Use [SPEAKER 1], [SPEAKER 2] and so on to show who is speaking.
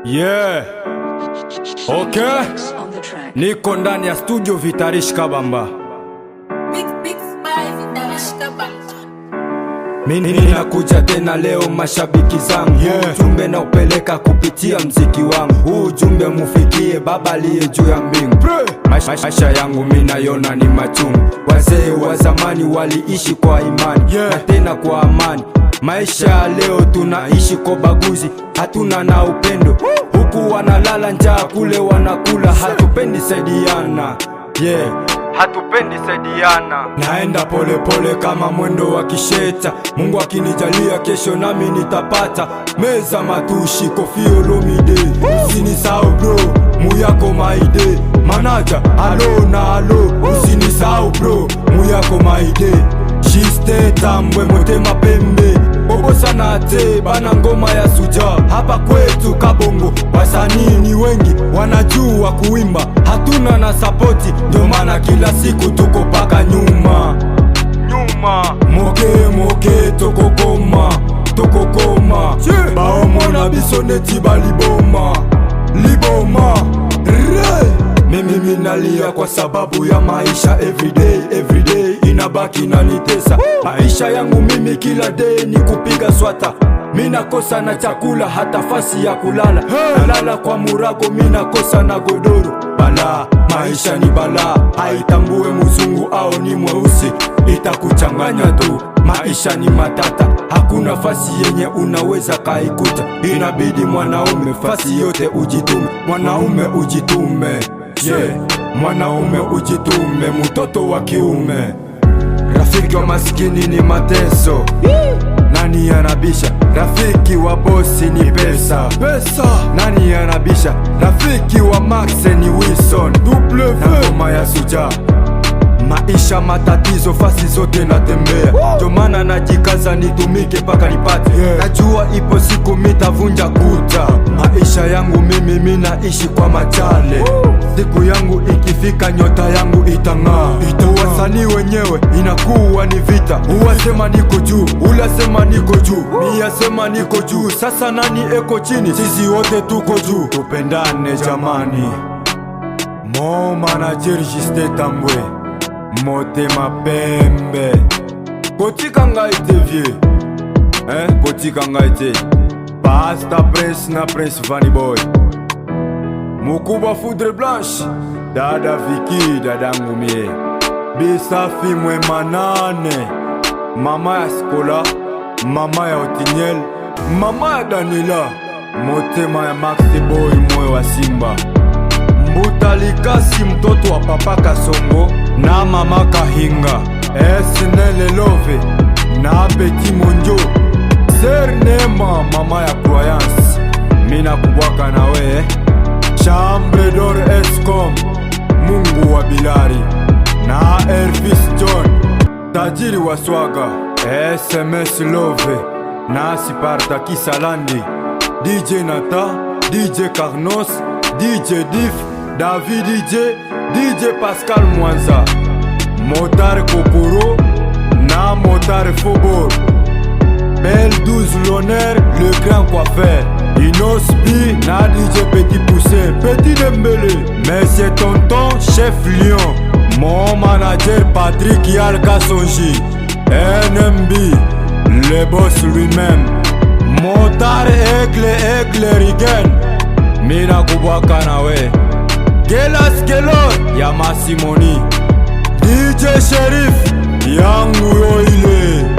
[SPEAKER 1] Yeah. Okay. Niko ndani ya studio Vitarish Kabamba. Mimi nakuja tena leo mashabiki zangu, yeah. Ujumbe na upeleka kupitia mziki wangu. Huu ujumbe mufikie baba aliye juu ya mbingu. Maisha yangu mimi naiona ni machungu. Wazee wa zamani waliishi kwa imani, yeah. Na tena kwa amani. Maisha leo tunaishi kwa baguzi, hatuna na upendo. Huku wanalala njaa, kule wanakula, hatupendi saidiana, yeah. Hatupendi saidiana. Naenda pole pole kama mwendo wa kisheta. Mungu akinijalia kesho nami nitapata meza matushi Koffi Olomide. Usinisahau bro, muyako maide. Manager, alo na alo. Usinisahau bro, muyako maide. Jiste tambwe motema pembe. Bobo sana te bana ngoma ya suja. Hapa kwetu Kabongo wasanii ni wengi, wanajua kuimba, hatuna na sapoti. Ndio maana kila siku tuko paka nyuma. Moke toko koma baomo na bisoneti baliboma Mimi nalia kwa sababu ya maisha. Everyday inabaki na nitesa. Maisha yangu mimi kila day ni kupiga swata. Mina kosa na chakula hata fasi ya kulala. Nalala kwa murago, mina kosa na godoro. Bala, maisha ni bala. Haitambue mzungu au ni mweusi, itakuchanganya tu. Maisha ni matata, hakuna fasi yenye unaweza kaikuta. Inabidi mwanaume fasi yote ujitume. Mwanaume ujitume, yeah. Mwanaume ujitume, mtoto wa kiume. Rafiki wa maskini ni mateso. Nani anabisha? Rafiki wa bosi ni pesa. Nani anabisha? Rafiki wa Max ni Wilson. Na ngoma ya suja. Maisha matatizo fasi zote natembea. Ndio maana najikaza nitumike paka nipate, yeah. Najua ipo siku mitavunja kuta. Maisha yangu mimi naishi kwa machale. Siku yangu ikifika nyota yangu itang'aa. Wasanii wenyewe inakuwa ni vita. Uwasema niko juu, ulasema niko juu, miyasema niko juu. Sasa nani eko chini? Sisi wote tuko juu. Tupendane jamani. Mo manager Jiste tambwe motema pembe. Kotika ngaite vie, kotika ngaite Pasta Prince na Prince Vanny Boy, Mukubwa Foudre Blanche, dada Viki, dadangu mie Bisafi mwe manane, mama ya Skola, mama ya Otiniel, mama ya Daniela, motema ya Maxi Boy moyo wa Simba, Mbuta Likasi mtoto wa papa Kasongo na mama Kahinga, Esnele Love na Petit Monjo, Sernema mama ya Croyance. Mina kubwaka na we Chambre d'Or Escom, Mungu wa Bilari na Elvis John, tajiri wa swaga, SMS Love na Siparta Kisalandi, DJ Nata, DJ Carnos, DJ Diff, David DJ Pascal Mwanza, Motar Kokoro na Motar Fobor, Bel 12 l'honneur, le grand coiffeur, Inos B na DJ Petit Poussé, Petit Dembélé, Monsieur Tonton Chef Lion, mon manager Patrick Yalka Sonji, NMB, le boss lui-même, Motar Aigle Rigen. Mina kubwaka na we Gelas Gelor ya Masimoni, DJ Sherif yangu yo ile.